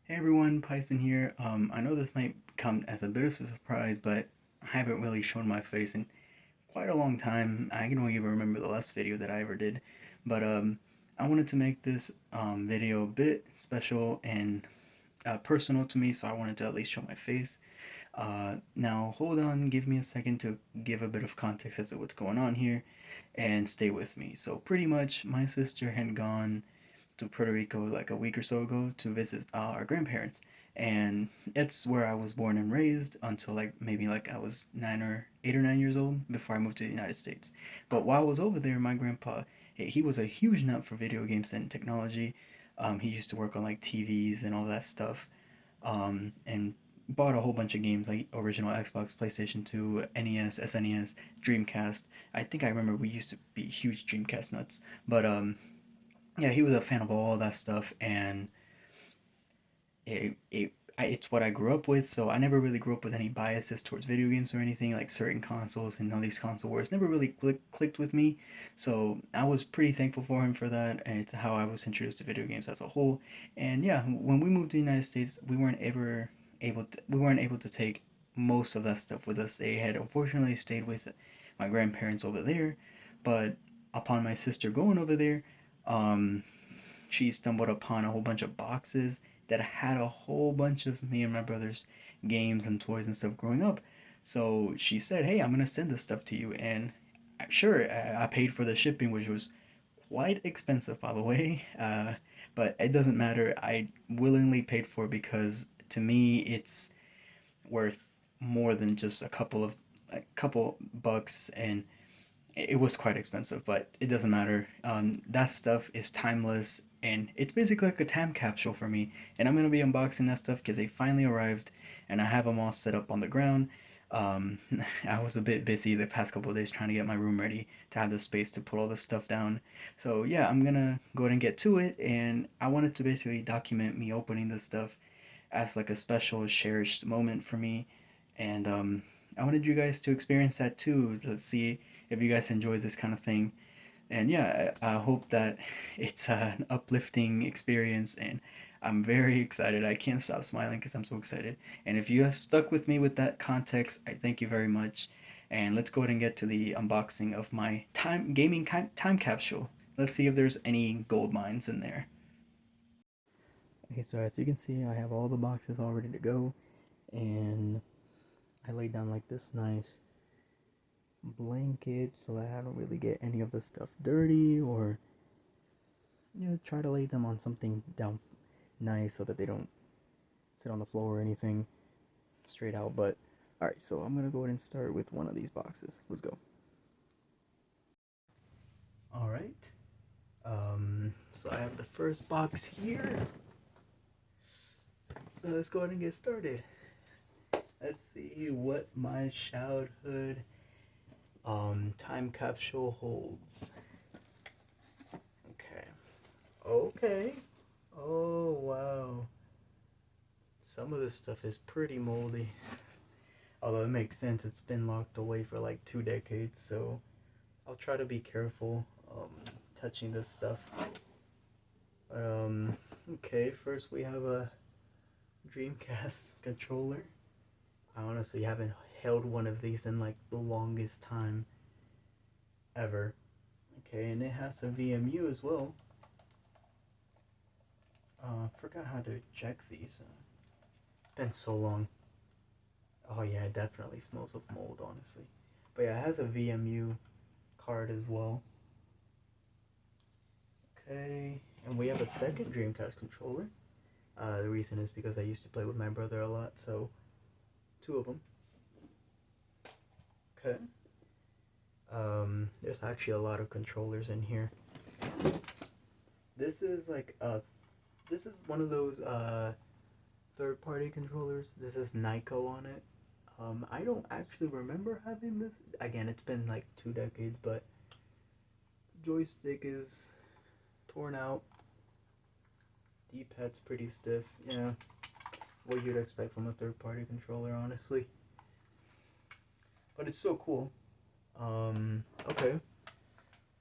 Hey everyone, Python here. I know this might come as a bit of a surprise, but I haven't really shown my face in quite a long time. I don't even remember the last video that I ever did, but I wanted to make this video a bit special and personal to me, so I wanted to at least show my face. Now, hold on, give me a second to give a bit of context as to what's going on here, and stay with me. So, pretty much, my sister had gone to Puerto Rico like a week or so ago to visit our grandparents, and it's where I was born and raised until like maybe like I was 8 or 9 years old before I moved to the United States. But while I was over there, my grandpa he was a huge nut for video games and technology. He used to work on like TVs and all that stuff, and bought a whole bunch of games like original Xbox, PlayStation 2, NES, SNES, Dreamcast. I think I remember we used to be huge Dreamcast nuts. But yeah, he was a fan of all that stuff, and it's what I grew up with. So I never really grew up with any biases towards video games or anything like certain consoles and all these console wars never really clicked with me. So I was pretty thankful for him for that, and it's how I was introduced to video games as a whole. And yeah, when we moved to the United States, we weren't able to take most of that stuff with us. They had unfortunately stayed with my grandparents over there, but upon my sister going over there, um, she stumbled upon a whole bunch of boxes that had a whole bunch of me and my brother's games and toys and stuff growing up. So she said, "Hey, I'm gonna send this stuff to you," and sure, I paid for the shipping, which was quite expensive, by the way. But it doesn't matter. I willingly paid for it because to me, it's worth more than just a couple bucks, and it was quite expensive, but it doesn't matter. That stuff is timeless, and it's basically like a time capsule for me. And I'm gonna be unboxing that stuff because they finally arrived, and I have them all set up on the ground. Um, I was a bit busy the past couple of days trying to get my room ready to have the space to put all this stuff down. So yeah, I'm gonna go ahead and get to it, and I wanted to basically document me opening this stuff as like a special cherished moment for me, and I wanted you guys to experience that too. Let's see if you guys enjoy this kind of thing. And yeah, I hope that it's an uplifting experience, and I'm very excited. I can't stop smiling because I'm so excited. And if you have stuck with me with that context, I thank you very much. And let's go ahead and get to the unboxing of my time capsule. Let's see if there's any gold mines in there. Okay, so as you can see, I have all the boxes all ready to go, and I laid down like this nice blanket so that I don't really get any of the stuff dirty, or try to lay them on something down nice so that they don't sit on the floor or anything straight out. But all right, so I'm gonna go ahead and start with one of these boxes. Let's go. All right. So I have the first box here. So let's go ahead and get started. Let's see what my childhood time capsule holds. Okay. Okay. Oh wow. Some of this stuff is pretty moldy. Although it makes sense, it's been locked away for like 2 decades, so I'll try to be careful touching this stuff. Okay, first we have a Dreamcast controller. I honestly haven't held one of these in like the longest time ever. Okay, and it has a VMU as well. Forgot how to check these. It's been so long. Oh yeah, it definitely smells of mold, honestly. But yeah, it has a VMU card as well. Okay, and we have a second Dreamcast controller. The reason is because I used to play with my brother a lot, so two of them. Okay. There's actually a lot of controllers in here. This is like this is one of those third-party controllers. This is Nyko on it. I don't actually remember having this. Again, it's been like 2 decades, but joystick is torn out. D-pad's pretty stiff. Yeah, what you'd expect from a third-party controller, honestly. But it's so cool. Okay.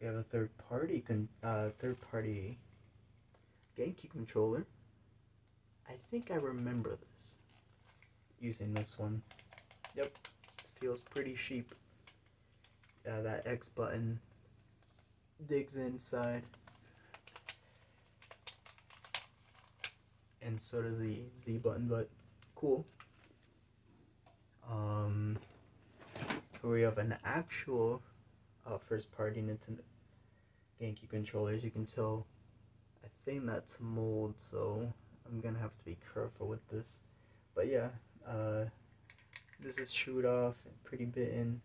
We have a third-party GameCube controller. I I think I remember this. Using this one. Yep. It feels pretty cheap. That X button digs inside. And so does the Z button, but cool. We have an actual first party Nintendo GameCube controller. As you can tell, I think that's mold, so I'm gonna have to be careful with this. But yeah, this is chewed off and pretty bitten.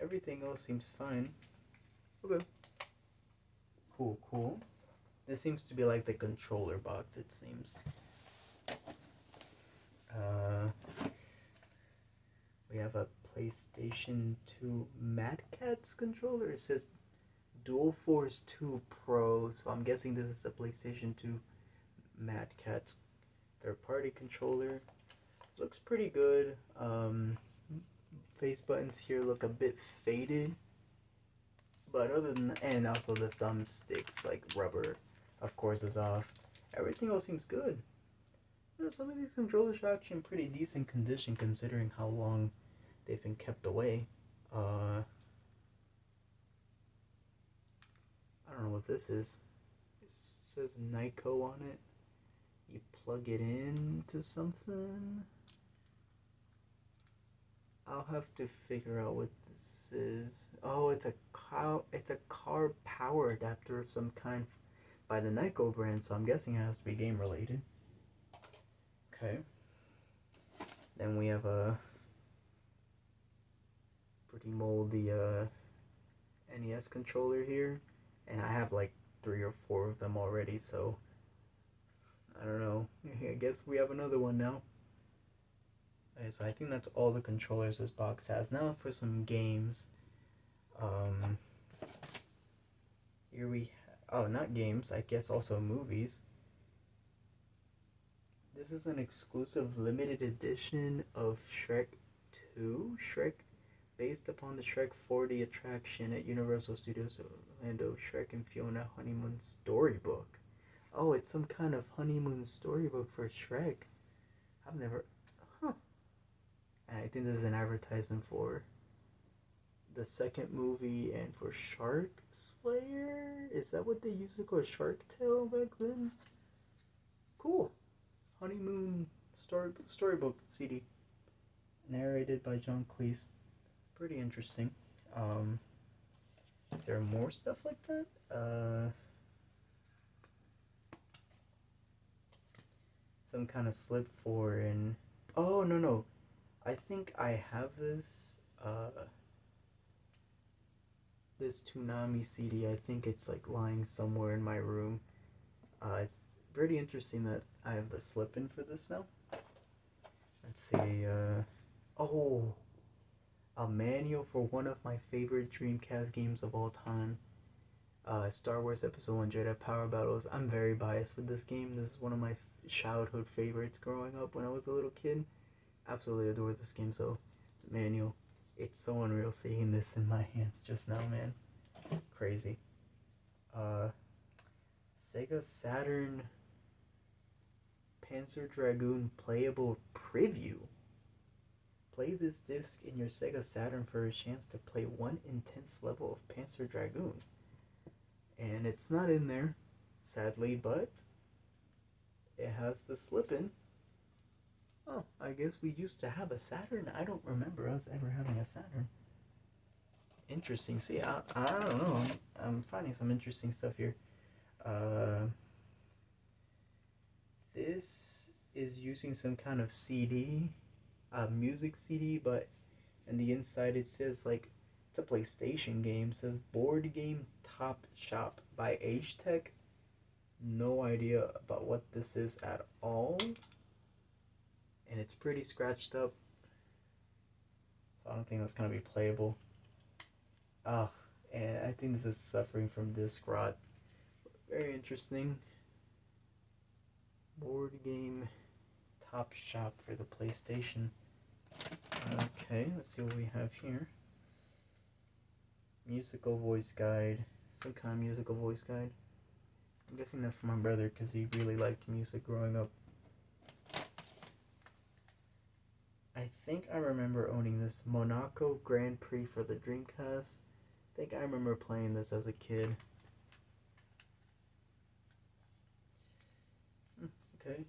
Everything else seems fine. Okay. Cool, cool. This seems to be like the controller box, it seems. We have a PlayStation 2 Mad Catz controller. It says Dual Force 2 Pro, so I'm guessing this is a PlayStation 2 Mad Catz third-party controller. Looks pretty good. Face buttons here look a bit faded, but other than that, and also the thumbsticks, like rubber, of course, is off. Everything else seems good. You know, some of these controllers are actually in pretty decent condition considering how long they've been kept away. I don't know what this is. It says Nyko on it. You plug it into something. I'll have to figure out what this is. Oh, it's a car power adapter of some kind by the Nyko brand, so I'm guessing it has to be game related. Okay. Then we have a pretty moldy NES controller here, and I have like 3 or 4 of them already, so I don't know. I guess we have another one now. Okay, so I think that's all the controllers this box has. Now for some games. Here we not games, I guess also movies. This is an exclusive limited edition of Shrek 2. Shrek, based upon the Shrek 4D attraction at Universal Studios Orlando, Shrek and Fiona Honeymoon Storybook. Oh, it's some kind of honeymoon storybook for Shrek. I've never... Huh. I think this is an advertisement for the second movie and for Shark Slayer? Is that what they used to call Shark Tale back then? Cool. Honeymoon storybook CD. Narrated by John Cleese. Pretty interesting. Is there more stuff like that? Some kind of slip for in... Oh, no. I think I have this, this Toonami CD. I think it's like lying somewhere in my room. It's pretty interesting that I have the slip in for this now. Let's see, oh, a manual for one of my favorite Dreamcast games of all time. Star Wars Episode 1 Jedi Power Battles. I'm very biased with this game. This is one of my childhood favorites growing up when I was a little kid. Absolutely adore this game, so the manual. It's so unreal seeing this in my hands just now, man. It's crazy. Sega Saturn Panzer Dragoon playable preview. Play this disc in your Sega Saturn for a chance to play one intense level of Panzer Dragoon. And it's not in there, sadly, but it has the slip-in. Oh, I guess we used to have a Saturn. I don't remember us ever having a Saturn. Interesting. See, I don't know. I'm finding some interesting stuff here. This is using some kind of CD, music CD, but in the inside it says like it's a PlayStation game. It says Board Game Top Shop by Age Tech. No idea about what this is at all. And it's pretty scratched up, so I don't think that's gonna be playable. And I think this is suffering from disc rot. Very interesting. Board Game Top Shop for the PlayStation. Okay, let's see what we have here. Musical voice guide. Some kind of musical voice guide. I'm guessing that's for my brother because he really liked music growing up. I think I remember owning this Monaco Grand Prix for the Dreamcast. I think I remember playing this as a kid. Okay.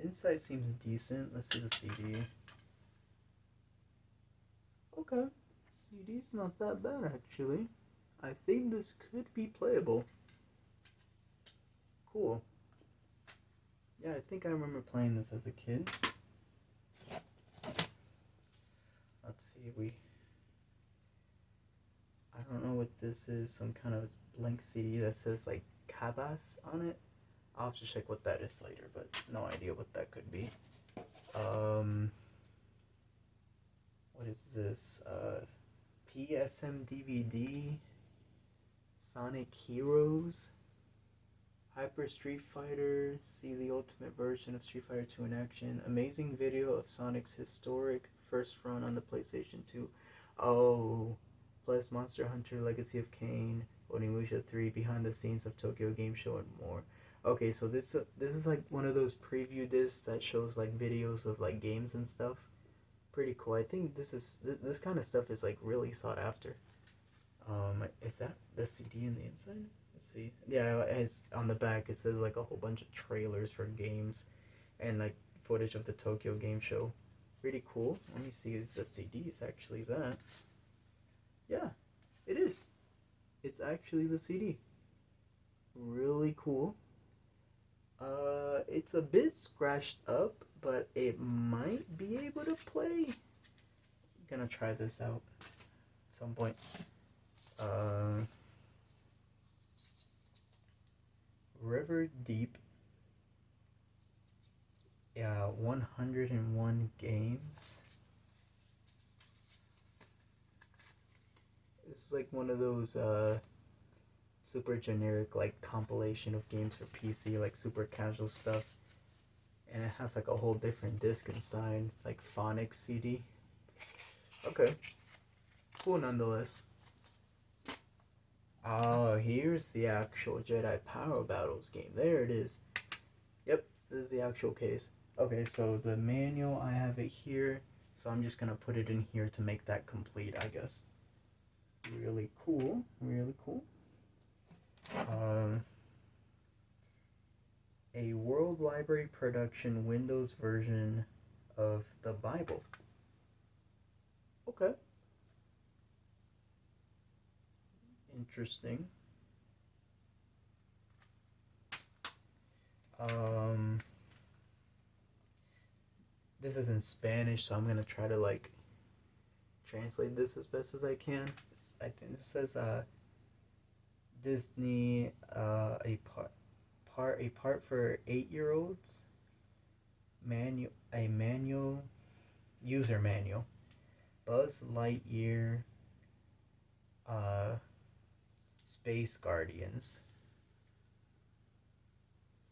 Inside seems decent. Let's see the CD. Okay. CD's not that bad actually. I think this could be playable. Cool. Yeah, I think I remember playing this as a kid. Let's see, I don't know what this is, some kind of blank CD that says like Cabas on it. I'll have to check what that is later, but no idea what that could be. Um, what is this? PSM DVD, Sonic Heroes, Hyper Street Fighter, see the ultimate version of Street Fighter 2 in action, amazing video of Sonic's historic first run on the PlayStation 2. Oh, plus Monster Hunter Legacy of Kain, Onimusha 3, behind the scenes of Tokyo Game Show, and more. Okay, so this is like one of those preview discs that shows like videos of like games and stuff. Pretty cool. I think this kind of stuff is like really sought after. Is that the CD in the inside? Let's see. Yeah, it's on the back. It says like a whole bunch of trailers for games, and like footage of the Tokyo Game Show. Pretty cool. Let me see if the CD is actually that. Yeah, it is. It's actually the CD. Really cool. It's a bit scratched up, but it might be able to play. Gonna try this out at some point. Uh, River Deep. Yeah, 101 games. It's like one of those super generic like compilation of games for PC, like super casual stuff. And it has like a whole different disc inside, like phonics CD. Okay, cool nonetheless. Oh, here's the actual Jedi Power Battles game. There it is. Yep, this is the actual case. Okay, so the manual, I have it here. So I'm just gonna put it in here to make that complete, I guess. Really cool, really cool. Um, a World Library production Windows version of the Bible. Okay. Interesting. Um, this is in Spanish, so I'm gonna try to like translate this as best as I can. I think this says Disney a part for 8-year-olds. Manual user manual. Buzz Lightyear uh Space Guardians.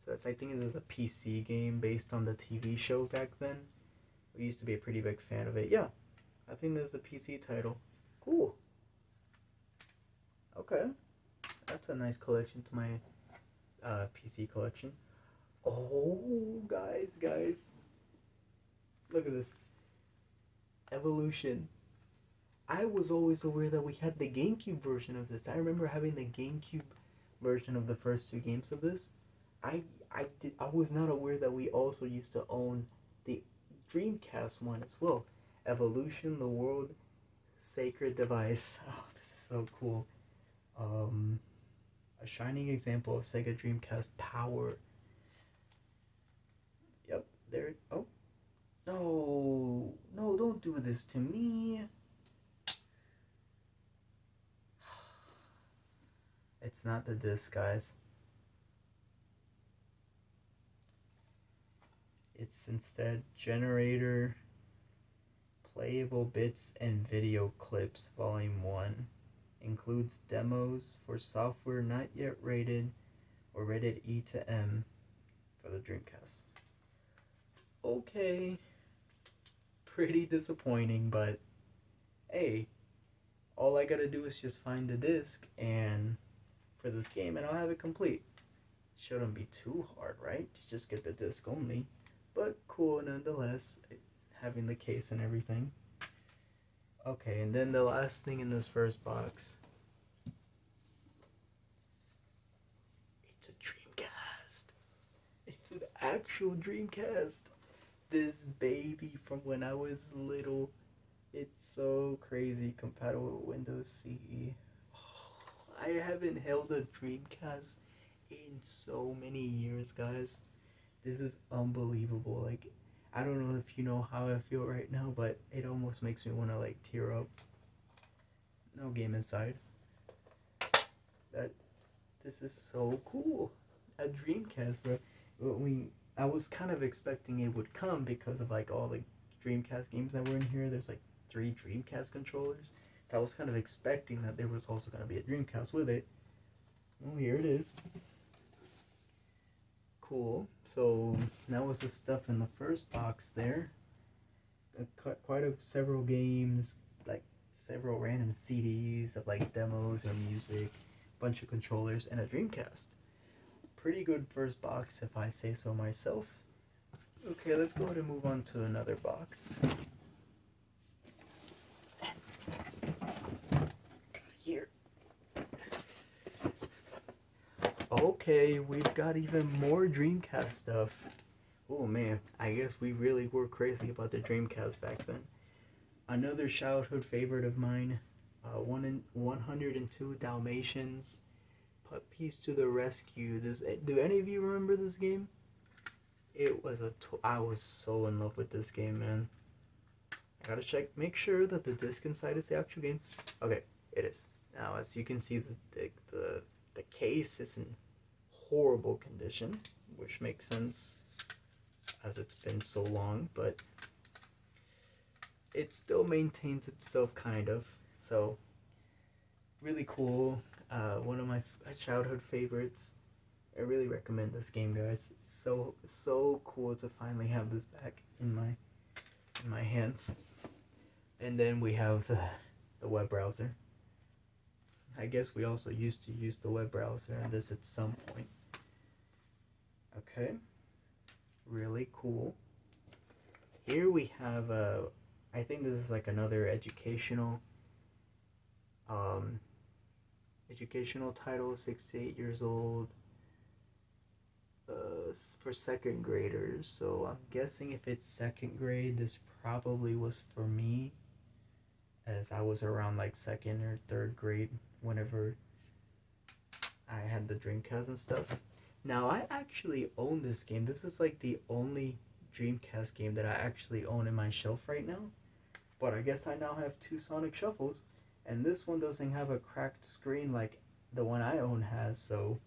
So I think this is a PC game based on the TV show back then. We used to be a pretty big fan of it. Yeah, I think this is a PC title. Cool. Okay, that's a nice collection to my PC collection. Oh, guys, look at this. Evolution. I was always aware that we had the GameCube version of this. I remember having the GameCube version of the first two games of this. I was not aware that we also used to own the Dreamcast one as well. Evolution, the world sacred device. Oh, this is so cool. Um, a shining example of Sega Dreamcast power. Yep, there. Oh, no, no, don't do this to me. It's not the disc, guys. It's instead generator, playable bits and video clips, volume 1. Includes demos for software not yet rated or rated E to M for the Dreamcast. Okay, pretty disappointing, but hey, all I gotta do is just find the disc and for this game and I'll have it complete. Shouldn't be too hard, right? To just get the disc only, but cool nonetheless. It having the case and everything. Okay, and then the last thing in this first box, it's a Dreamcast. It's an actual Dreamcast. This baby from when I was little. It's so crazy, compatible with Windows CE. I haven't held a Dreamcast in so many years, guys. This is unbelievable. Like, I don't know if you know how I feel right now, but it almost makes me want to like tear up. No game inside. That this is so cool. A Dreamcast, bro. I was kind of expecting it would come because of like all the Dreamcast games that were in here. There's like 3 Dreamcast controllers. So I was kind of expecting that there was also gonna be a Dreamcast with it. Well, here it is. Cool. So that was the stuff in the first box there. Several games, like several random CDs of like demos or music, bunch of controllers, and a Dreamcast. Pretty good first box if I say so myself. Okay, let's go ahead and move on to another box. Here. Okay, we've got even more Dreamcast stuff. Oh man, I guess we really were crazy about the Dreamcast back then. Another childhood favorite of mine, 102 Dalmatians, Puppies to the Rescue. Do any of you remember this game? It was I was so in love with this game, man. I gotta make sure that the disc inside is the actual game. Okay, it is. Now, as you can see, the case is in horrible condition, which makes sense as it's been so long, but it still maintains itself kind of. So, really cool. One of my childhood favorites. I really recommend this game, guys. It's so cool to finally have this back in my hands. And then we have the web browser. I guess we also used to use the web browser in this at some point. Okay, really cool. Here we have I think this is like another educational title, 6 to 8 years old, for second graders. So I'm guessing if it's second grade, this probably was for me, as I was around like second or third grade whenever I had the Dreamcast and stuff. Now, I actually own this game. This is like the only Dreamcast game that I actually own in my shelf right now. But I guess I now have 2 Sonic Shuffles, and this one doesn't have a cracked screen like the one I own has, so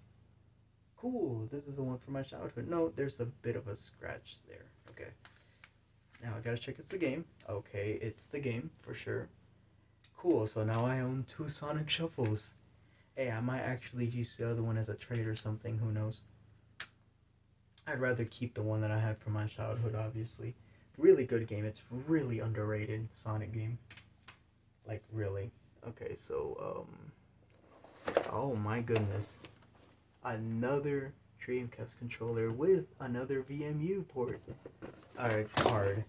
cool. This is the one from my childhood. No, there's a bit of a scratch there. Okay. Now I gotta check it's the game. Okay, it's the game for sure. Cool, so now I own 2 Sonic Shuffles. Hey, I might actually use the other one as a trade or something, who knows. I'd rather keep the one that I had from my childhood, obviously. Really good game. It's really underrated Sonic game. Like, really. Okay, so, oh my goodness. Another Dreamcast controller with another VMU port. Card.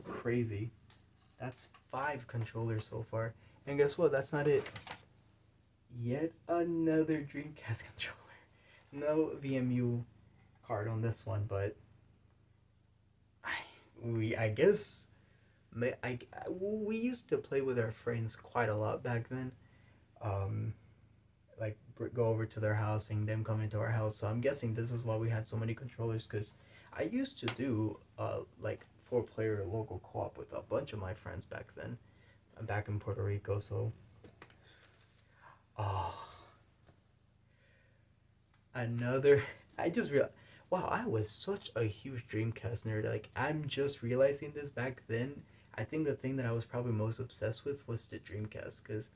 Crazy. That's 5 controllers so far. And guess what? That's not it. Yet another Dreamcast controller. No VMU card on this one, but I guess we used to play with our friends quite a lot back then. Like go over to their house and them come into our house. So I'm guessing this is why we had so many controllers. Because I used to do like 4-player local co-op with a bunch of my friends back then. I'm back in Puerto Rico, so oh, another. I just realized. Wow, I was such a huge Dreamcast nerd. Like, I'm just realizing this back then. I think the thing that I was probably most obsessed with was the Dreamcast, because,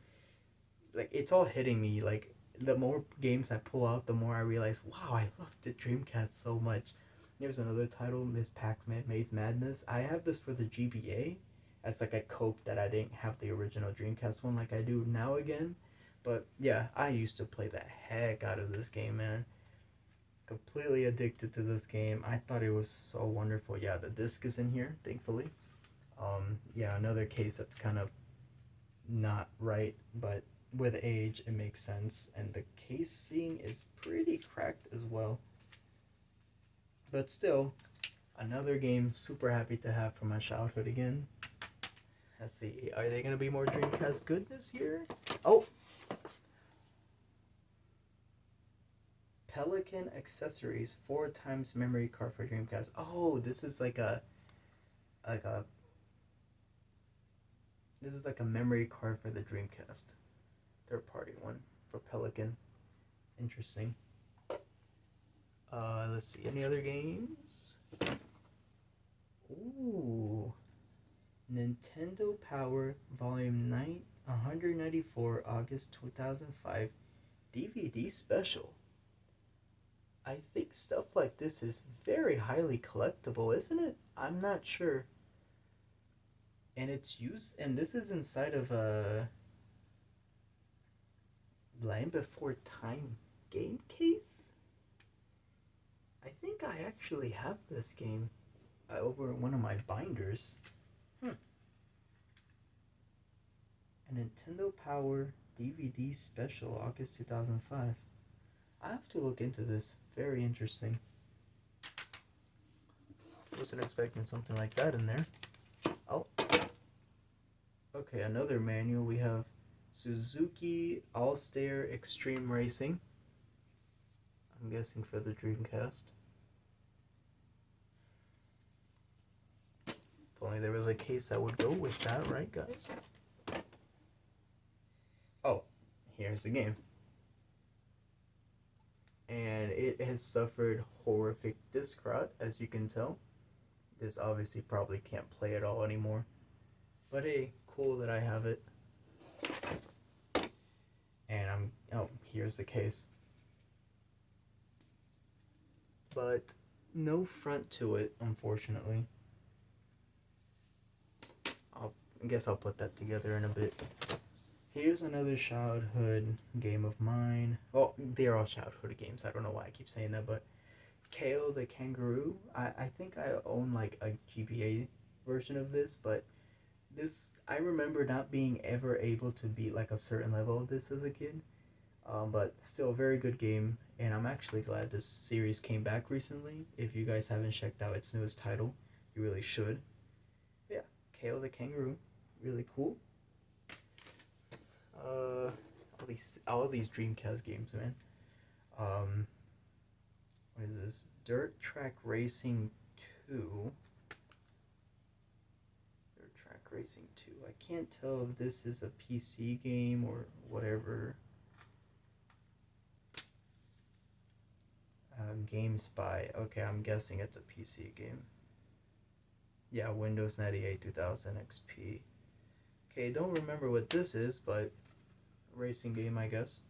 like, it's all hitting me. Like, the more games I pull out, the more I realize, wow, I love the Dreamcast so much. There's another title, Miss Pac-Man Maze Madness. I have this for the GBA as, like, a cope that I didn't have the original Dreamcast one like I do now again. But, yeah, I used to play the heck out of this game, man. Completely addicted to this game. I thought it was so wonderful. Yeah, the disc is in here, thankfully. Yeah, another case that's kind of not right, but with age it makes sense, and the casing is pretty cracked as well. But still, another game super happy to have from my childhood again. Let's see, are they gonna be more Dreamcast good this year? Oh, Pelican accessories, 4 times memory card for Dreamcast. Oh, like a this is like a memory card for the Dreamcast. Third party one for Pelican. Interesting. Let's see. Any other games? Ooh, Nintendo Power Volume 9, 194, August 2005, DVD special. I think stuff like this is very highly collectible, isn't it? I'm not sure. And it's used, and this is inside of a Land Before Time game case. I think I actually have this game over in one of my binders. Hmm. A Nintendo Power DVD special, August 2005. I have to look into this. Very interesting. Wasn't expecting something like that in there. Oh, okay, another manual. We have Suzuki All-Star Extreme Racing. I'm guessing for the Dreamcast. If only there was a case that would go with that, right, guys? Oh, here's the game. And it has suffered horrific disc rot, as you can tell. This obviously probably can't play at all anymore. But hey, cool that I have it. And oh, here's the case. But no front to it, unfortunately. I guess I'll put that together in a bit. Here's another childhood game of mine. Well, they're all childhood games. I don't know why I keep saying that, but Kale the Kangaroo. I think I own like a GBA version of this, but this I remember not being ever able to beat like a certain level of this as a kid. But still a very good game, and I'm actually glad this series came back recently. If you guys haven't checked out its newest title, you really should. Yeah, Kale the Kangaroo, really cool. All these Dreamcast games, man. Um, what is this? Dirt Track Racing 2. Dirt Track Racing 2. I can't tell if this is a PC game or whatever. Game Spy. Okay, I'm guessing it's a PC game. Yeah, Windows 98 2000 XP. Okay, don't remember what this is, but racing game, I guess.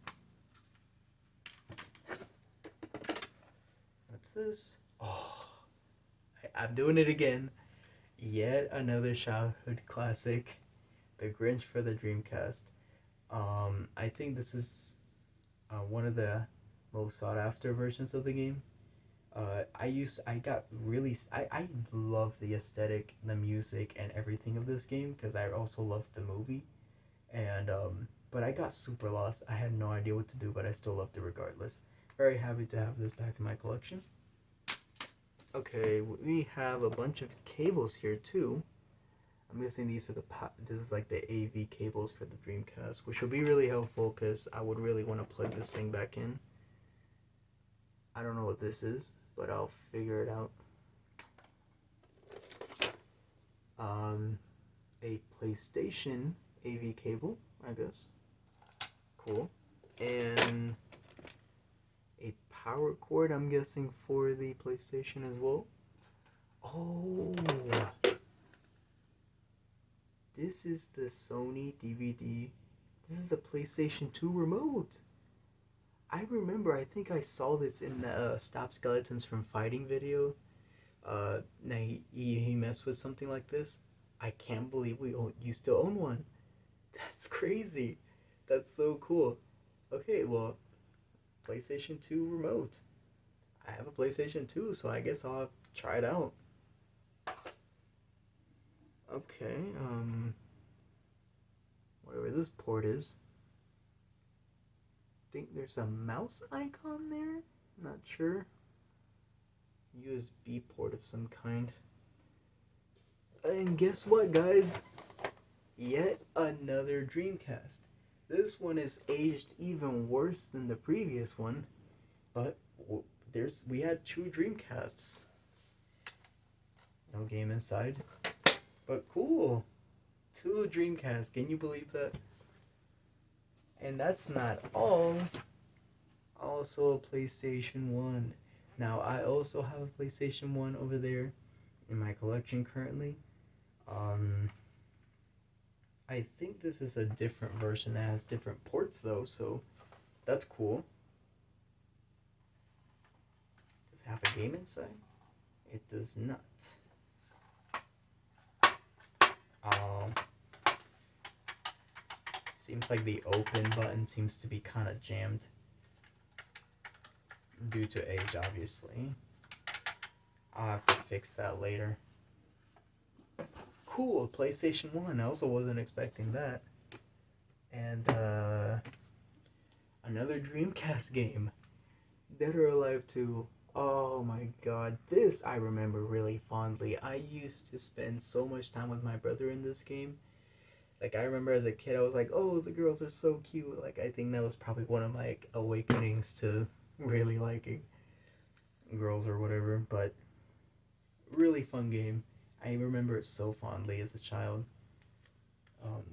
What's this? Oh, I'm doing it again. Yet another childhood classic, The Grinch for the Dreamcast. I think this is one of the most sought after versions of the game. I love the aesthetic, the music, and everything of this game because I also loved the movie, and but I got super lost. I had no idea what to do, but I still loved it regardless. Very happy to have this back in my collection. Okay, we have a bunch of cables here too. I'm guessing these are this is like the AV cables for the Dreamcast, which will be really helpful because I would really want to plug this thing back in. I don't know what this is, but I'll figure it out. A PlayStation AV cable, I guess. Cool. And a power cord, I'm guessing, for the PlayStation as well. Oh, this is the Sony DVD. This is the PlayStation 2 remote. I remember, I think I saw this in the Stop Skeletons from Fighting video. Now he messed with something like this. I can't believe you still own one. That's crazy. That's so cool. Okay, well, PlayStation 2 remote. I have a PlayStation 2, so I guess I'll try it out. Okay, whatever this port is. Think there's a mouse icon there? Not sure. USB port of some kind. And guess what, guys? Yet another Dreamcast. This one is aged even worse than the previous one, but we had two Dreamcasts. No game inside, but cool. Two Dreamcasts. Can you believe that? And that's not all. Also a PlayStation 1. Now I also have a PlayStation 1 over there in my collection currently. I think this is a different version that has different ports though, so that's cool. Does it have a game inside? It does not. Seems like the open button seems to be kind of jammed due to age, obviously. I'll have to fix that later. Cool, PlayStation 1. I also wasn't expecting that. And another Dreamcast game, Dead or Alive 2. Oh my god, this I remember really fondly. I used to spend so much time with my brother in this game. Like, I remember as a kid, I was like, oh, the girls are so cute. Like, I think that was probably one of my like, awakenings to really liking girls or whatever. But really fun game. I remember it so fondly as a child.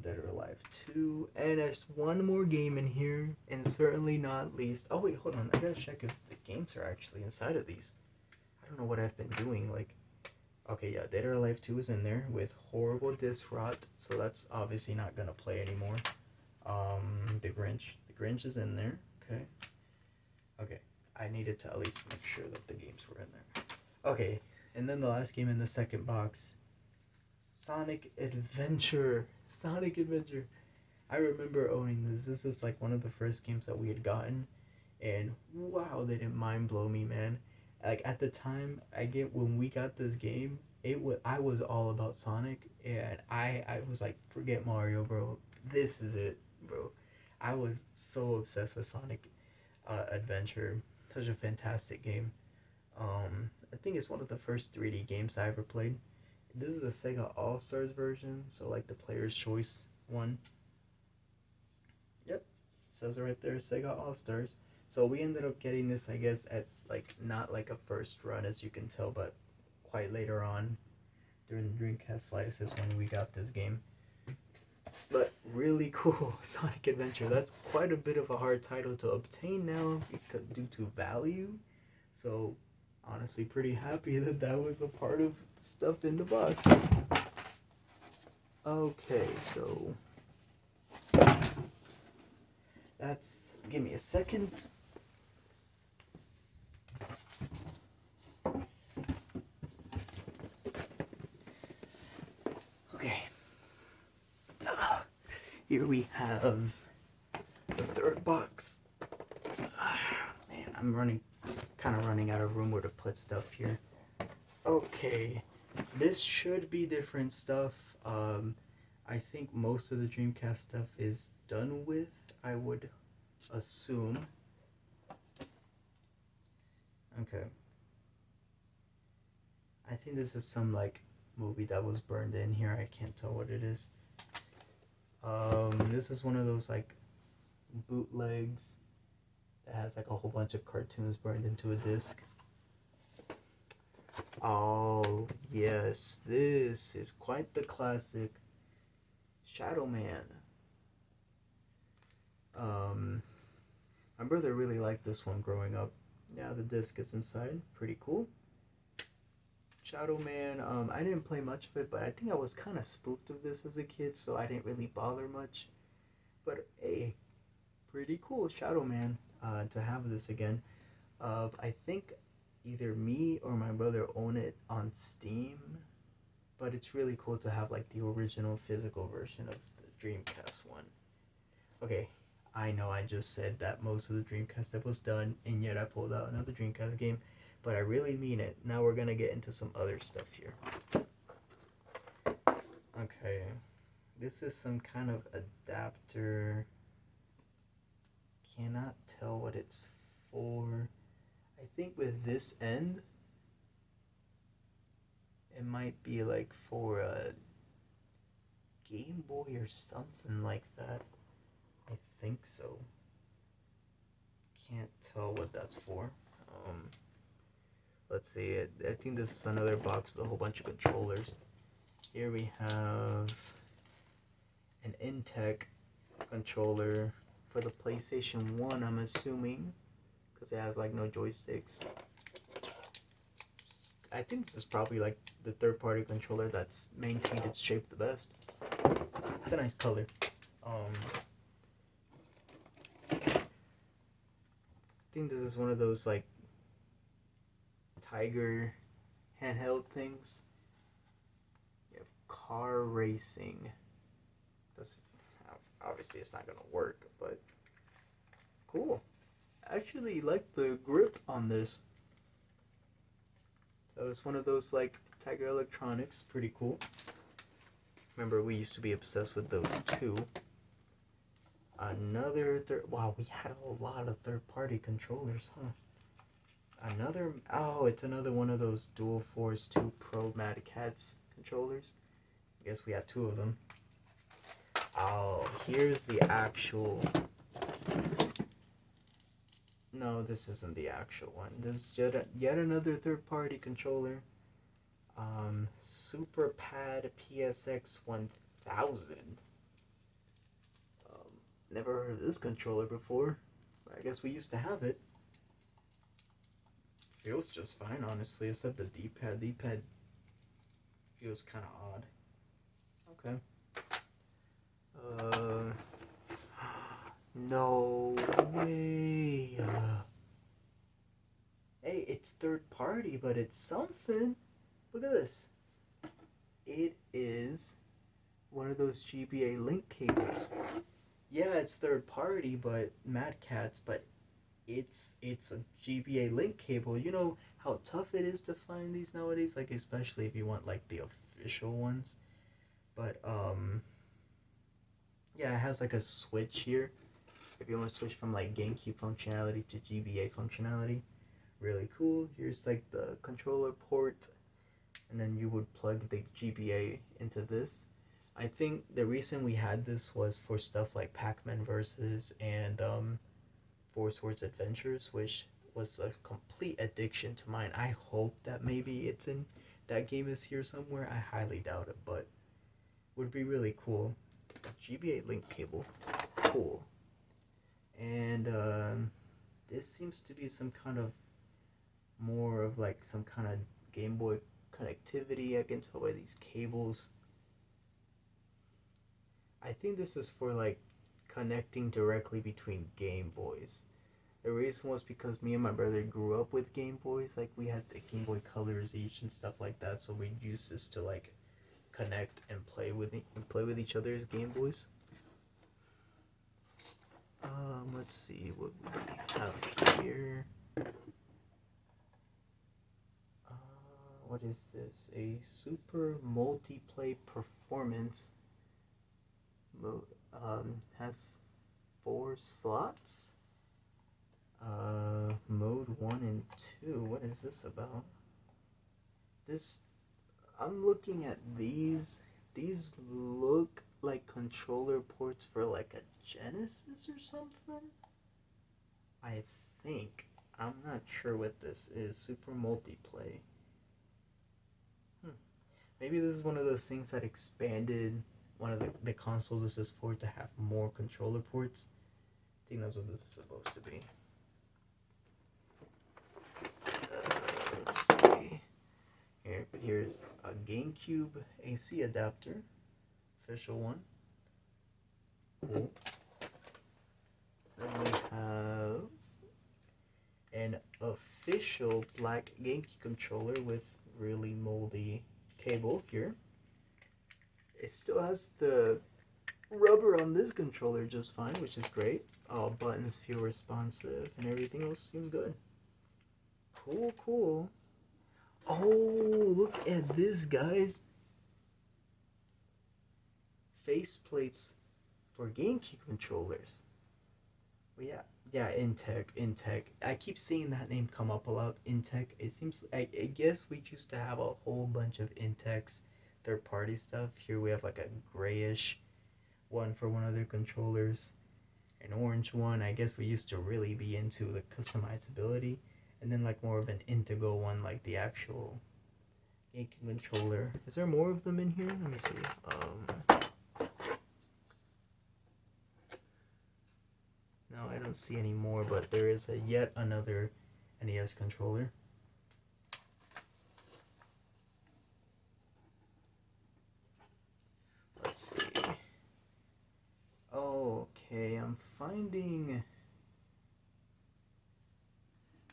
Dead or Alive 2. And there's one more game in here, and certainly not least. Oh, wait, hold on. I gotta check if the games are actually inside of these. I don't know what I've been doing. Like, okay, yeah, Dead or Alive 2 is in there with horrible disc rot, so that's obviously not gonna play anymore. The Grinch is in there. Okay. Okay, I needed to at least make sure that the games were in there. Okay, and then the last game in the second box, Sonic Adventure. Sonic Adventure. I remember owning this. This is like one of the first games that we had gotten, and wow, they didn't mind blow me, man. Like at the time, when we got this game, I was all about Sonic, and I was like, forget Mario, bro. This is it, bro. I was so obsessed with Sonic Adventure. Such a fantastic game. I think it's one of the first 3D games I ever played. This is the Sega All Stars version, so like the player's choice one. Yep, it says it right there, Sega All Stars. So we ended up getting this, I guess, as like not like a first run, as you can tell, but quite later on during the Dreamcast life is when we got this game. But really cool, Sonic Adventure. That's quite a bit of a hard title to obtain now because due to value. So honestly, pretty happy that was a part of the stuff in the box. Okay, so that's, give me a second. Okay. Here we have the third box. Man, I'm kind of running out of room where to put stuff here. Okay, this should be different stuff. I think most of the Dreamcast stuff is done with, I would assume. Okay. I think this is some like movie that was burned in here. I can't tell what it is. This is one of those like bootlegs that has like a whole bunch of cartoons burned into a disc. Oh yes, this is quite the classic. Shadow Man. My brother really liked this one growing up. Yeah, the disc is inside. Pretty cool. Shadow Man, I didn't play much of it, but I think I was kind of spooked of this as a kid, so I didn't really bother much. But hey, pretty cool, Shadow Man, to have this again. I think either me or my brother own it on Steam, but it's really cool to have like the original physical version of the Dreamcast one. Okay, I know I just said that most of the Dreamcast stuff was done, and yet I pulled out another Dreamcast game, but I really mean it. Now we're gonna get into some other stuff here. Okay, this is some kind of adapter. Cannot tell what it's for. I think with this end, it might be like for a Game Boy or something like that. I think so. Can't tell what that's for. Um, let's see. I think this is another box with a whole bunch of controllers. Here we have an Intech controller for the PlayStation 1, I'm assuming, because it has like no joysticks. I think this is probably like the third party controller that's maintained its shape the best. It's a nice color. I think this is one of those like Tiger handheld things. You have car racing. That's obviously it's not gonna work, but cool. I actually like the grip on this. So it's one of those like Tiger Electronics, pretty cool. Remember, we used to be obsessed with those too. Another wow, we had a lot of third-party controllers, huh? It's another one of those Dual Force 2 Pro Mad Cats controllers. I guess we had two of them. Oh, here's the actual. No, this isn't the actual one. This is yet another third-party controller. Super Pad PSX 1000. Never heard of this controller before. I guess we used to have it. Feels just fine, honestly, except the D-pad. D-pad feels kind of odd. Okay. No way. Hey, it's third party, but it's something. Look at this. It is one of those GBA link cables. Yeah, it's third party, but Mad Cats, but it's a GBA link cable. You know how tough it is to find these nowadays, like especially if you want like the official ones. But yeah, it has like a switch here. If you want to switch from like GameCube functionality to GBA functionality, really cool. Here's like the controller port, and then you would plug the GBA into this. I think the reason we had this was for stuff like Pac-Man Versus and Four Swords Adventures, which was a complete addiction to mine. I hope that maybe it's in that game is here somewhere. I highly doubt it, but would be really cool. GBA link cable, cool. And this seems to be some kind of more of like some kind of Game Boy connectivity. I can tell by these cables. I think this is for like connecting directly between Game Boys. The reason was because me and my brother grew up with Game Boys. Like we had the Game Boy Colors each and stuff like that, so we'd use this to like connect and play with each other's Game Boys. Let's see what we have here. What is this? A super multiplay performance mode. Has 4 slots. Mode 1 and 2. What is this about? I'm looking at these. These look like controller ports for like a Genesis or something. I think. I'm not sure what this is. Super multiplay. Maybe this is one of those things that expanded one of the consoles this is for to have more controller ports. I think that's what this is supposed to be. Let's see. Here's a GameCube AC adapter, official one. Cool. Then we have an official black GameCube controller with really moldy cable here. It still has the rubber on this controller just fine, which is great. All buttons feel responsive and everything else seems good. Cool. Oh, look at this, guys. faceplates for GameCube controllers. Well, yeah, Intech. I keep seeing that name come up a lot. Intech. It seems. I guess we used to have a whole bunch of Intechs, third party stuff. Here we have like a grayish one for one of their controllers, an orange one. I guess we used to really be into the customizability, and then like more of an Intego one, like the actual GameCube controller. Is there more of them in here? Let me see. No, I don't see any more, but there is a yet another NES controller. Let's see. Okay, I'm finding.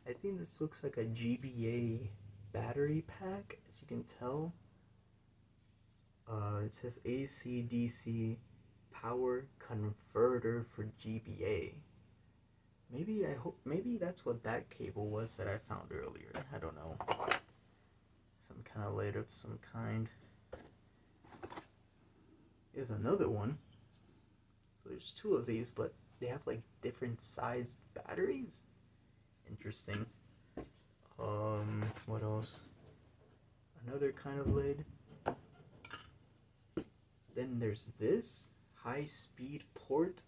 I think this looks like a GBA battery pack, as you can tell. It says AC DC power converter for GBA. Maybe that's what that cable was that I found earlier. I don't know. Some kind of lid of some kind. Here's another one. So there's two of these, but they have like different sized batteries. Interesting. What else? Another kind of lid. Then there's this high speed port,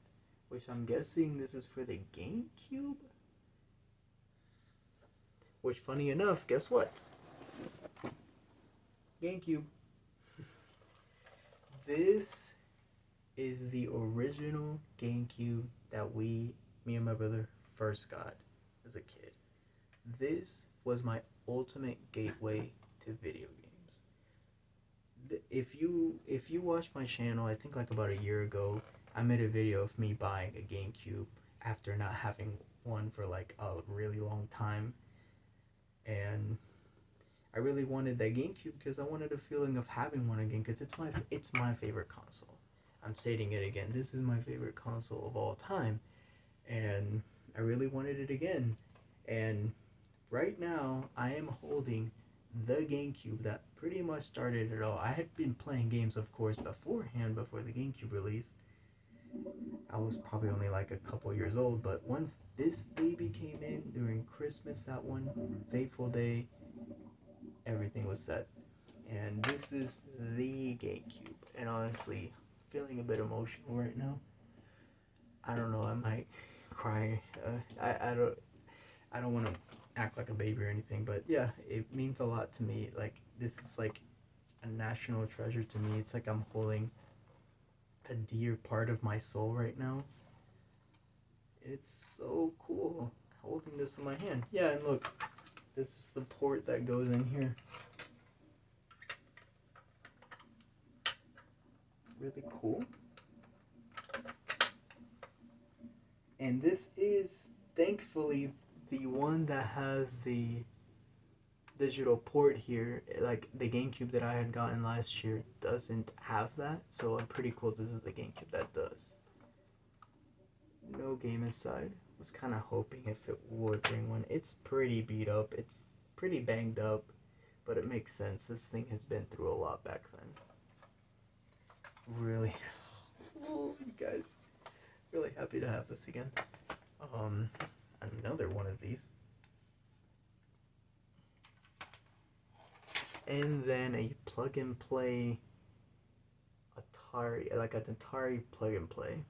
which I'm guessing this is for the GameCube. Which, funny enough, guess what? GameCube. This is the original GameCube that me and my brother first got as a kid. This was my ultimate gateway to video games. If you watch my channel, I think like about a year ago, I made a video of me buying a GameCube after not having one for like a really long time, and I really wanted that GameCube because I wanted a feeling of having one again, because it's my favorite console. I'm stating it again. This is my favorite console of all time, and I really wanted it again. And right now, I am holding the GameCube that pretty much started it all. I had been playing games, of course, beforehand, before the GameCube release. I was probably only like a couple years old, but once this baby came in during Christmas, that one fateful day, everything was set. And this is the GameCube. And honestly, feeling a bit emotional right now. I don't know, I might cry. I don't want to act like a baby or anything, but yeah, it means a lot to me. Like, this is like a national treasure to me. It's like I'm holding a dear part of my soul right now. It's so cool holding this in my hand. Yeah, and look, this is the port that goes in here. Really cool. And this is thankfully the one that has the digital port here. Like the GameCube that I had gotten last year doesn't have that, so I'm pretty cool this is the GameCube that does. No game inside. Was kind of hoping if it would bring one. It's pretty beat up. It's pretty banged up, but it makes sense. This thing has been through a lot back then. Really, oh, you guys, really happy to have this again. Another one of these. And then a plug and play Atari, like an Atari plug and play.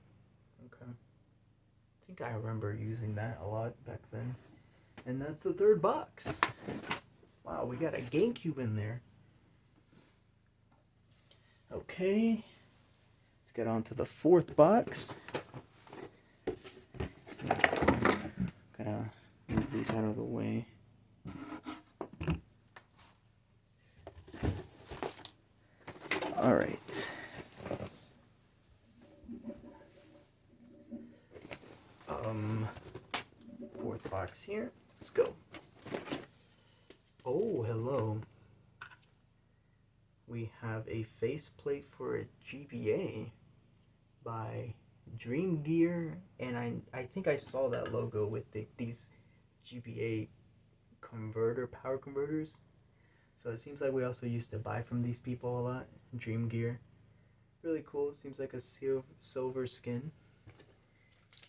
Okay. I think I remember using that a lot back then. And that's the third box. Wow, we got a GameCube in there. Okay. Let's get on to the fourth box. Gotta move these out of the way. All right. Fourth box here. Let's go. Oh, hello. We have a faceplate for a GBA by Dream Gear, and I think I saw that logo with these GBA power converters. So it seems like we also used to buy from these people a lot, Dream Gear. Really cool. Seems like a silver skin.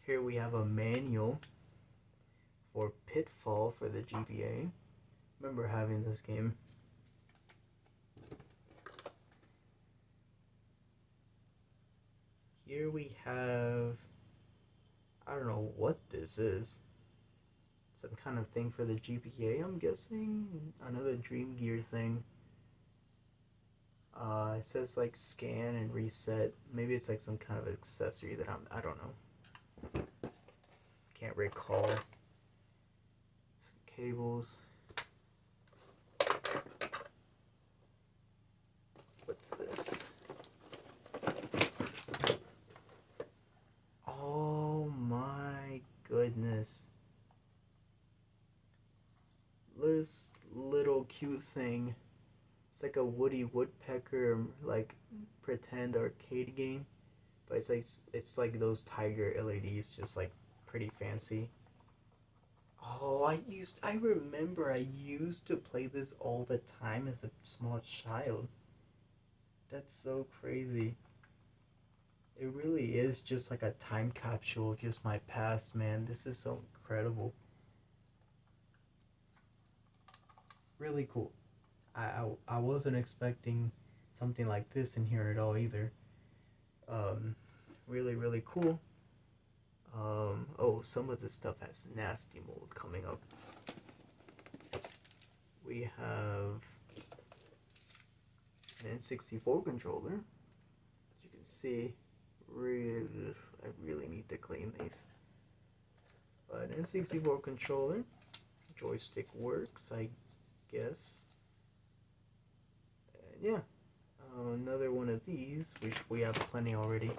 Here we have a manual for Pitfall for the GBA. Remember having this game. Here we have, I don't know what this is. Some kind of thing for the GBA, I'm guessing. Another Dream Gear thing. It says like scan and reset. Maybe it's like some kind of accessory that I don't know. Can't recall. Some cables. What's this? Oh my goodness. This little cute thing. It's like a Woody Woodpecker like pretend arcade game, but it's like those Tiger LEDs, just like pretty fancy. Oh, I remember I used to play this all the time as a small child. That's so crazy. It really is just like a time capsule of just my past, man. This is so incredible. Really cool. I wasn't expecting something like this in here at all either. Um, really cool. Oh, some of this stuff has nasty mold coming up. We have an N64 controller. As you can see, I really need to clean these. But N64 controller, joystick works, I guess. And yeah, another one of these, which we have plenty already.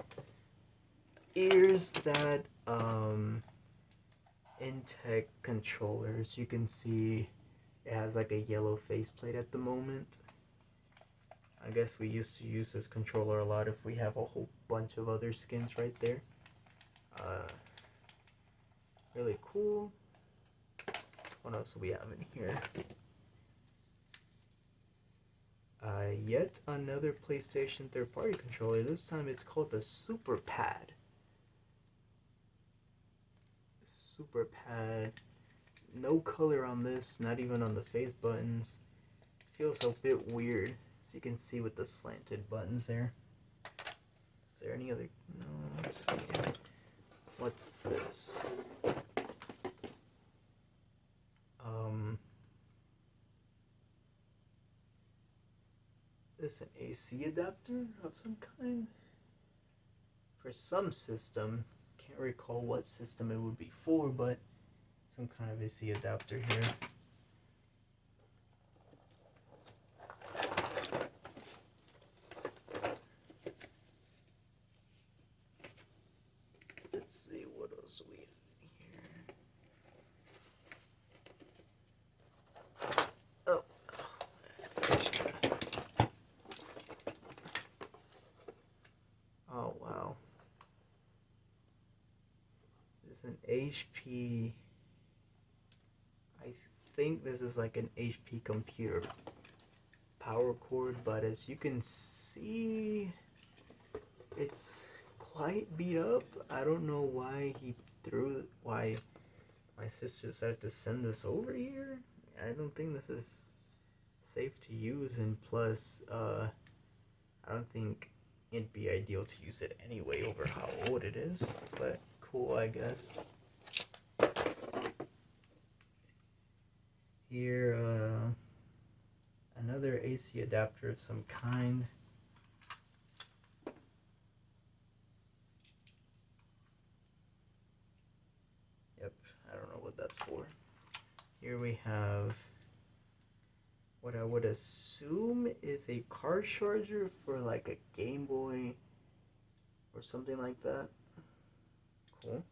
Here's that Intech controllers. You can see it has like a yellow faceplate at the moment. I guess we used to use this controller a lot if we have a whole bunch of other skins right there. Really cool. What else do we have in here? Yet another PlayStation third-party controller. This time it's called the Super Pad. Super Pad. No color on this, not even on the face buttons. Feels a bit weird, as you can see with the slanted buttons there. Is there any other? No, let's see. What's this? This an AC adapter of some kind? For some system. Can't recall what system it would be for, but some kind of AC adapter here. Let's see what else we have in here. Oh. Oh wow. This is an HP. I think this is like an HP computer power cord, but as you can see, it's quite beat up. I don't know why why my sister decided to send this over here. I don't think this is safe to use, and plus, I don't think it'd be ideal to use it anyway over how old it is, but cool, I guess. Here, another AC adapter of some kind. Yep, I don't know what that's for. Here we have what I would assume is a car charger for like a Game Boy or something like that. Cool.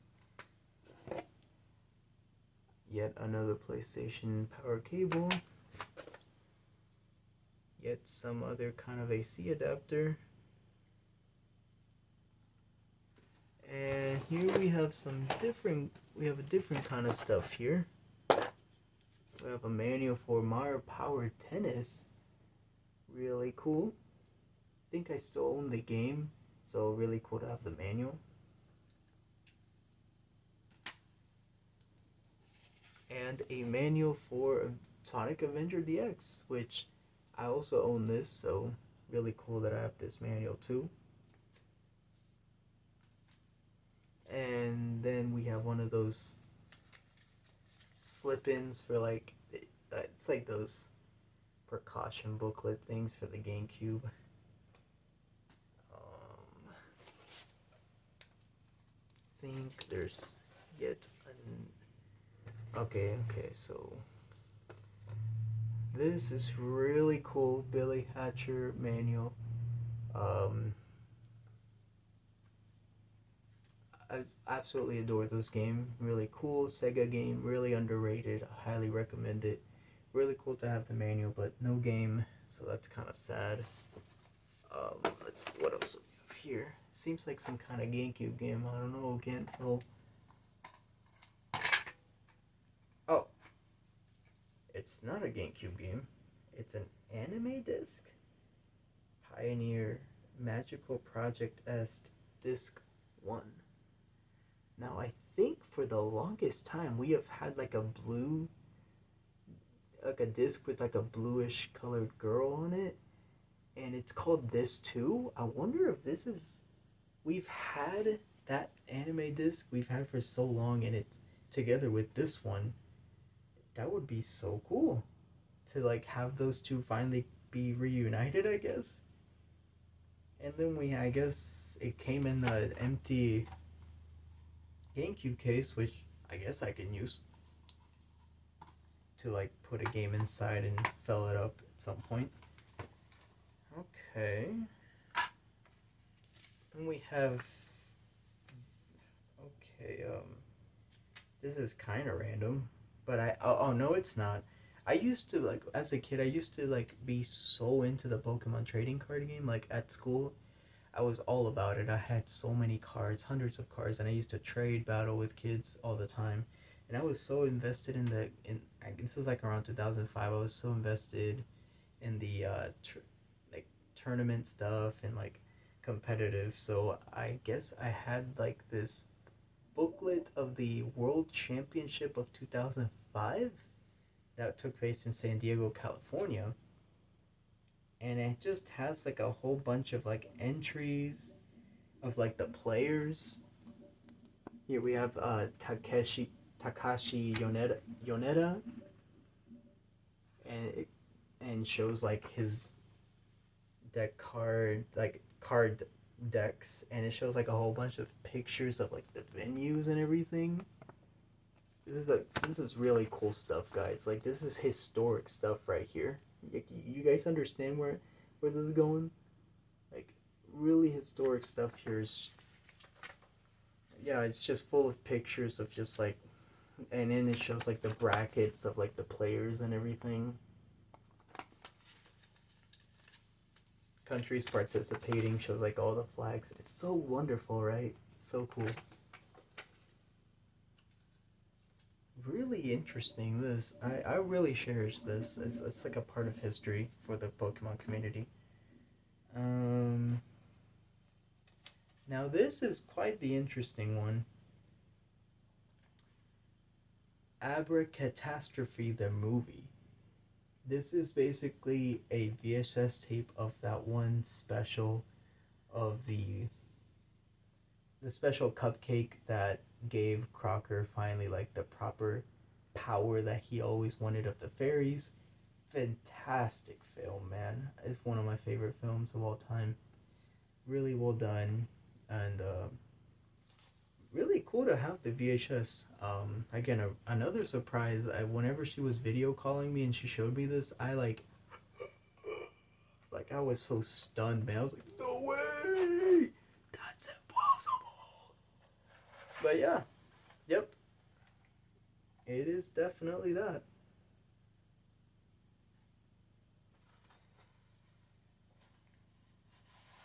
Yet another PlayStation power cable. Yet some other kind of AC adapter. And here we have a different kind of stuff here. We have a manual for Mario Power Tennis. Really cool. think I still own the game, so really cool to have the manual. And a manual for Sonic Avenger DX, which I also own this, so really cool that I have this manual too. And then we have one of those slip-ins for like it's like those precaution booklet things for the GameCube. Think there's yet an okay, so this is really cool Billy Hatcher manual. um I absolutely adore this game. Really cool Sega game, really underrated. I highly recommend it. Really cool to have the manual, but no game, so that's kind of sad. Let's see what else we have here. Seems like some kind of GameCube game. I don't know. Can't tell. Oh, it's not a GameCube game. It's an anime disc. Pioneer Magical Project Est Disc 1. Now, I think for the longest time we have had like a blue, like a disc with like a bluish colored girl on it, and it's called This Too. I wonder if this is. We've had that anime disc we've had for so long, and it's together with this one. That would be so cool to like have those two finally be reunited, I guess. And then I guess it came in an empty GameCube case, which I guess I can use to like put a game inside and fill it up at some point. Okay. And we have. Okay, this is kind of random, but oh no, it's not. I used to like as a kid. I used to like be so into the Pokemon trading card game. Like at school, I was all about it. I had so many cards, hundreds of cards, and I used to trade battle with kids all the time. And I was so invested in the in. This is like around 2005. I was so invested in the like tournament stuff and like competitive. So I guess I had like this booklet of the World Championship of 2005 that took place in San Diego, California. And it just has like a whole bunch of like entries of like the players. Here we have Takashi Yoneda, and and shows like his deck card like card decks, and it shows like a whole bunch of pictures of like the venues and everything. This is really cool stuff, guys. Like this is historic stuff right here. You guys understand where this is going? Like really historic stuff here is. Yeah, it's just full of pictures of just like, and then it shows like the brackets of like the players and everything. Countries participating shows like all the flags. It's so wonderful, right? It's so cool. Really interesting. This I really cherish this. It's like a part of history for the Pokemon community. Um, Now this is quite the interesting one. Abracatastrophe the movie. This is basically a VHS tape of that one special of the special cupcake that gave Crocker finally like the proper power that he always wanted of the fairies. Fantastic film, man. It's one of my favorite films of all time. Really well done, and really cool to have the VHS. Again, another surprise. Whenever she was video calling me and she showed me this, I was so stunned, man. I was like, no way, that's impossible. But yeah, yep, it is definitely that.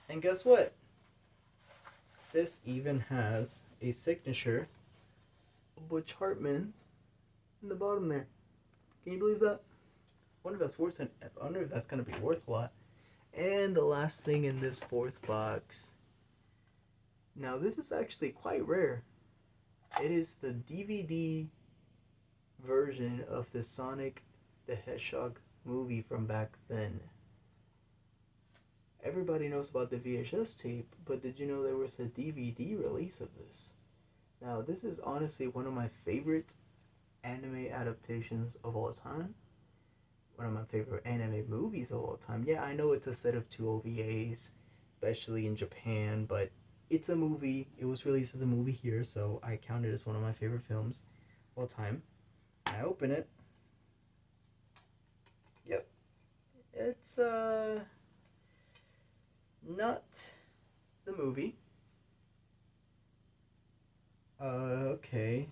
And guess what? This even has a signature of Butch Hartman in the bottom there. Can you believe that? I wonder if that's worth. I wonder if that's gonna be worth a lot. And the last thing in this fourth box. Now this is actually quite rare. It is the DVD version of the Sonic the Hedgehog movie from back then. Everybody knows about the VHS tape, but did you know there was a DVD release of this? Now, this is honestly one of my favorite anime adaptations of all time. One of my favorite anime movies of all time. Yeah, I know it's a set of two OVAs, especially in Japan, but it's a movie. It was released as a movie here, so I count it as one of my favorite films of all time. I open it. Yep. It's not the movie. Okay.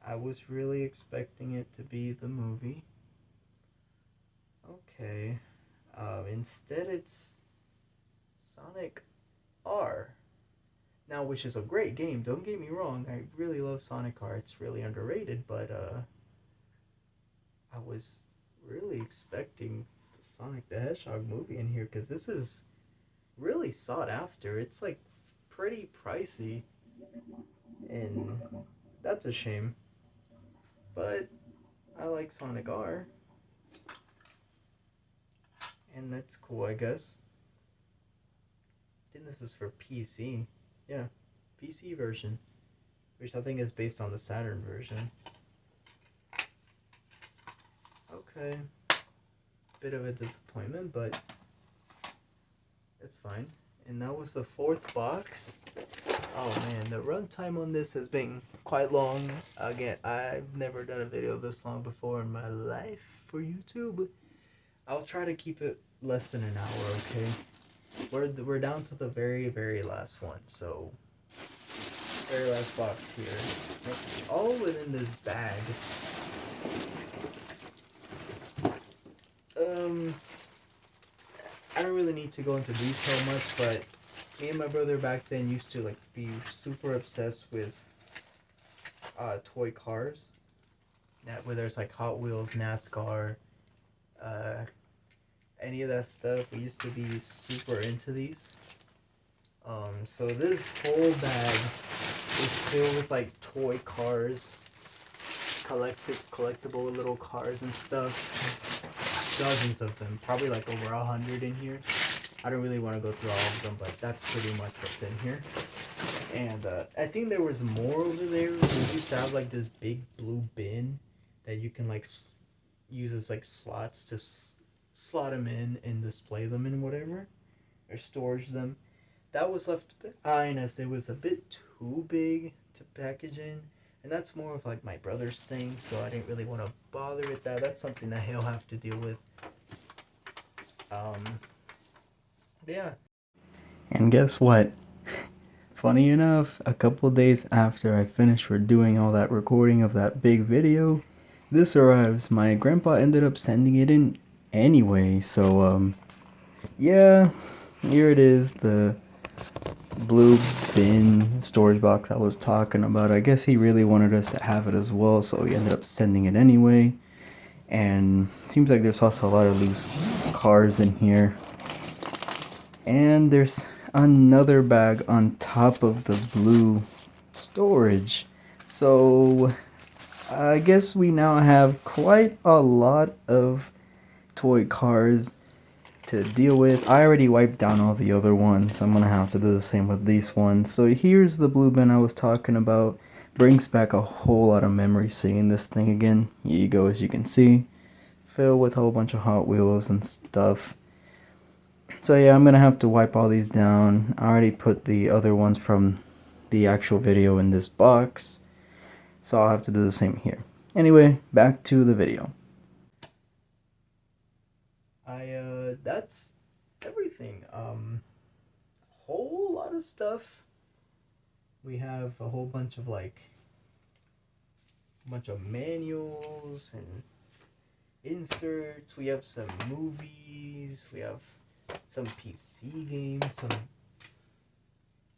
I was really expecting it to be the movie. Okay. Instead it's Sonic R. Now, which is a great game, don't get me wrong, I really love Sonic R, it's really underrated, but I was really expecting the Sonic the Hedgehog movie in here, because this is really sought after. It's like pretty pricey, and that's a shame. But I like Sonic R, and that's cool, I guess. I think this is for PC. Yeah, PC version, which I think is based on the Saturn version. Okay, bit of a disappointment, but it's fine. And that was the fourth box. Oh man, the runtime on this has been quite long. Again, I've never done a video this long before in my life for YouTube. I'll try to keep it less than an hour, okay? We're down to the very last one, so very last box here. It's all within this bag. I don't really need to go into detail much, but me and my brother back then used to like be super obsessed with toy cars. Whether it's like Hot Wheels, NASCAR, any of that stuff. We used to be super into these. So this whole bag is filled with like toy cars, collectible little cars and stuff. There's dozens of them, probably like over 100 in here. I don't really want to go through all of them, but that's pretty much what's in here. And I think there was more over there. We used to have like this big blue bin that you can like use as like slots to slot them in and display them in whatever, or storage them. That was left behind as it was a bit too big to package in, and that's more of like my brother's thing, so I didn't really want to bother with that. That's something that he'll have to deal with. Yeah. And guess what? Funny enough, a couple days after I finished doing all that recording of that big video, this arrives. My grandpa ended up sending it in anyway, so yeah, here it is, the blue bin storage box I was talking about. I guess he really wanted us to have it as well, so he ended up sending it anyway. And seems like there's also a lot of loose cars in here. And there's another bag on top of the blue storage. So I guess we now have quite a lot of toy cars to deal with. I already wiped down all the other ones. I'm gonna have to do the same with these ones. So here's the blue bin I was talking about. Brings back a whole lot of memories seeing this thing again. Here you go, as you can see. Filled with a whole bunch of Hot Wheels and stuff. So yeah, I'm gonna have to wipe all these down. I already put the other ones from the actual video in this box, so I'll have to do the same here. Anyway, back to the video. That's everything. Whole lot of stuff. We have a whole bunch of manuals and inserts. We have some movies. We have some PC games, some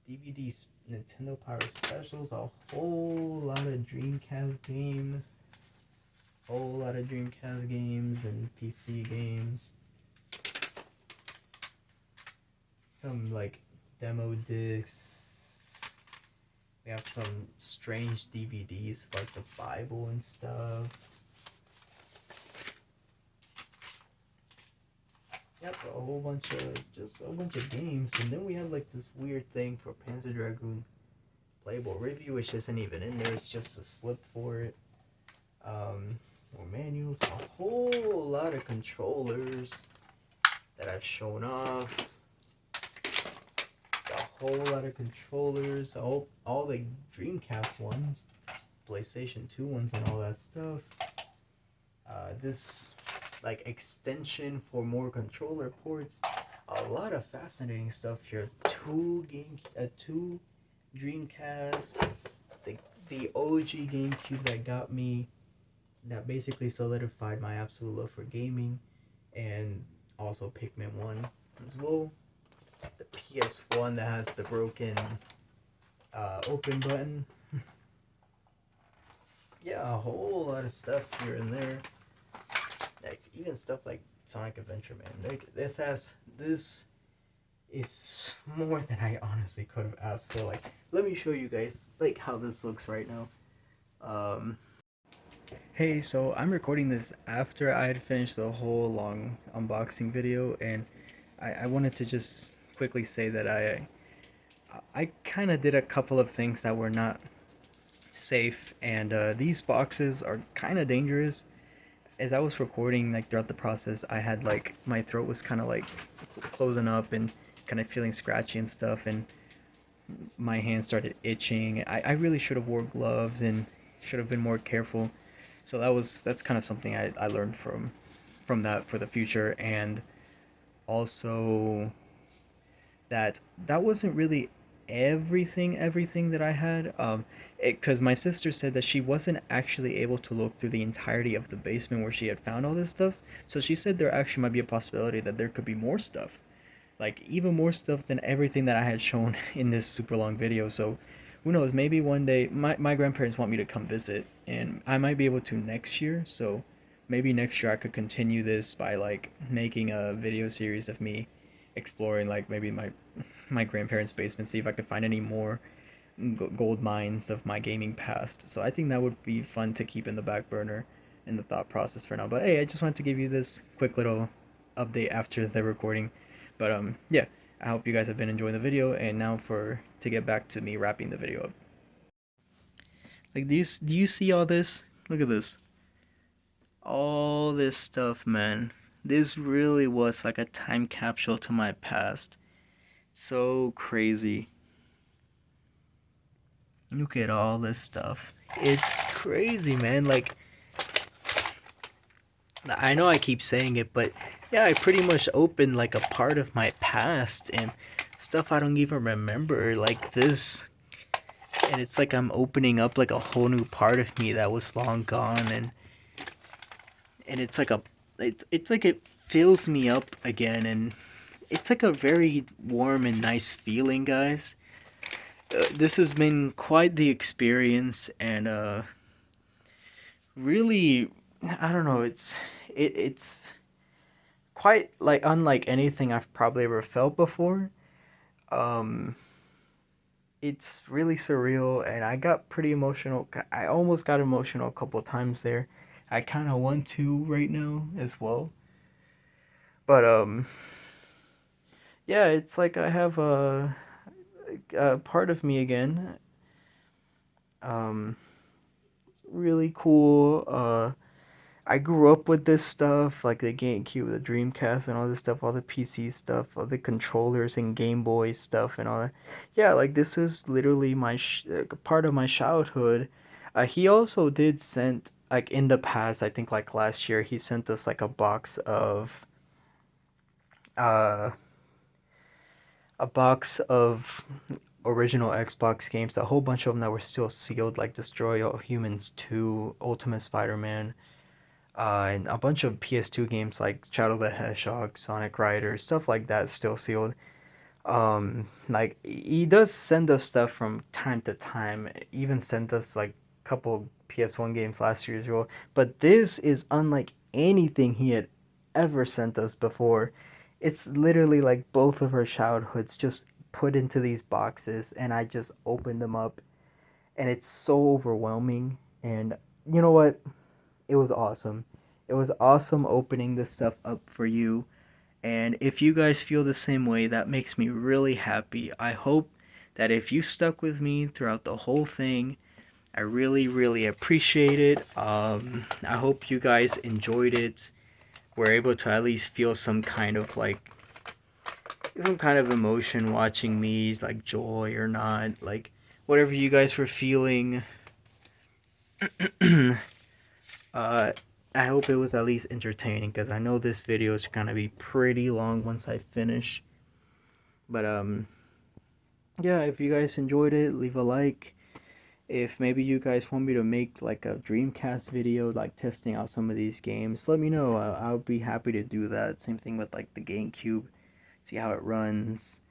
DVDs, Nintendo Power Specials, a whole lot of Dreamcast games, and PC games. some like demo discs. We have some strange DVDs like the Bible and stuff. Yep, a whole bunch of just a bunch of games, and then we have like this weird thing for Panzer Dragoon playable review, which isn't even in there. It's just a slip for it. More manuals, a whole lot of controllers that I've shown off. A whole lot of controllers, all the Dreamcast ones, PlayStation 2 ones, and all that stuff. This like extension for more controller ports. A lot of fascinating stuff here. Two Dreamcast, the OG GameCube that got me, that basically solidified my absolute love for gaming, and also Pikmin 1 as well. The PS1 that has the broken open button. Yeah, a whole lot of stuff here and there. Like even stuff like Sonic Adventure, man. This is more than I honestly could have asked for. Like, let me show you guys like how this looks right now. Hey, so I'm recording this after I had finished the whole long unboxing video, and I wanted to just quickly say that I kind of did a couple of things that were not safe, and these boxes are kind of dangerous. As I was recording, like throughout the process, I had like my throat was kind of like closing up and kind of feeling scratchy and stuff, and my hands started itching. I really should have wore gloves and should have been more careful. So that's kind of something I learned from that for the future, and also that wasn't really everything that I had. Because my sister said that she wasn't actually able to look through the entirety of the basement where she had found all this stuff. So she said there actually might be a possibility that there could be more stuff, like even more stuff than everything that I had shown in this super long video. So who knows? Maybe one day my grandparents want me to come visit, and I might be able to next year. So maybe next year I could continue this by like making a video series of me exploring like maybe my grandparents' basement, see if I could find any more gold mines of my gaming past. So I think that would be fun to keep in the back burner in the thought process for now. But hey, I just wanted to give you this quick little update after the recording. But yeah, I hope you guys have been enjoying the video, and now for to get back to me wrapping the video up. Like do you see all this? Look at this. All this stuff, man. This really was like a time capsule to my past. So crazy. Look at all this stuff. It's crazy, man. Like, I know I keep saying it, but yeah, I pretty much opened like a part of my past and stuff I don't even remember, like this. And it's like I'm opening up like a whole new part of me that was long gone, and it's like it fills me up again, and it's like a very warm and nice feeling, guys. This has been quite the experience, and really, I don't know, it's quite like unlike anything I've probably ever felt before. um it's really surreal, and I got pretty emotional. I almost got emotional a couple of times there. I kind of want to right now as well, but yeah, it's like I have a part of me again. um Really cool. I grew up with this stuff, like the GameCube, the Dreamcast, and all this stuff, all the PC stuff, all the controllers and Game Boy stuff, and all that. Yeah, like this is literally part of my childhood. He also did send like in the past, I think like last year, he sent us like uh a box of original Xbox games, a whole bunch of them that were still sealed, like Destroy All Humans 2, Ultimate Spider-Man, and a bunch of PS2 games like Shadow the Hedgehog, Sonic Riders, stuff like that, still sealed. Like he does send us stuff from time to time. Even sent us like a couple PS1 games last year as well. But this is unlike anything he had ever sent us before. It's literally like both of her childhoods just put into these boxes, and I just opened them up, and it's so overwhelming. And you know what? It was awesome. It was awesome opening this stuff up for you. And if you guys feel the same way, that makes me really happy. I hope that if you stuck with me throughout the whole thing, I really, really appreciate it. I hope you guys enjoyed it. Were able to at least feel some kind of emotion watching me, like joy or not, like whatever you guys were feeling. uh, I hope it was at least entertaining because I know this video is gonna be pretty long once I finish. But yeah, if you guys enjoyed it, leave a like. If maybe you guys want me to make like a Dreamcast video, like testing out some of these games, let me know. I'll be happy to do that. Same thing with like the GameCube, see how it runs.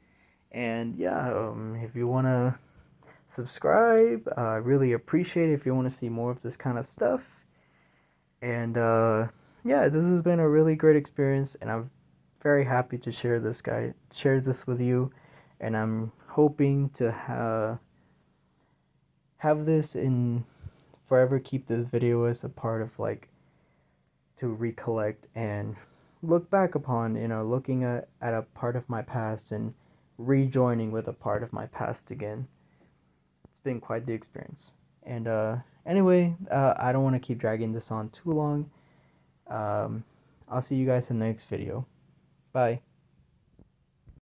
And yeah, if you wanna subscribe, I really appreciate it if you want to see more of this kind of stuff. And yeah, this has been a really great experience, and I'm very happy to share this with you. And I'm hoping to have this in forever, keep this video as a part of like to recollect and look back upon, looking at a part of my past and rejoining with a part of my past again. It's been quite the experience. And anyway, I don't want to keep dragging this on too long. I'll see you guys in the next video. Bye.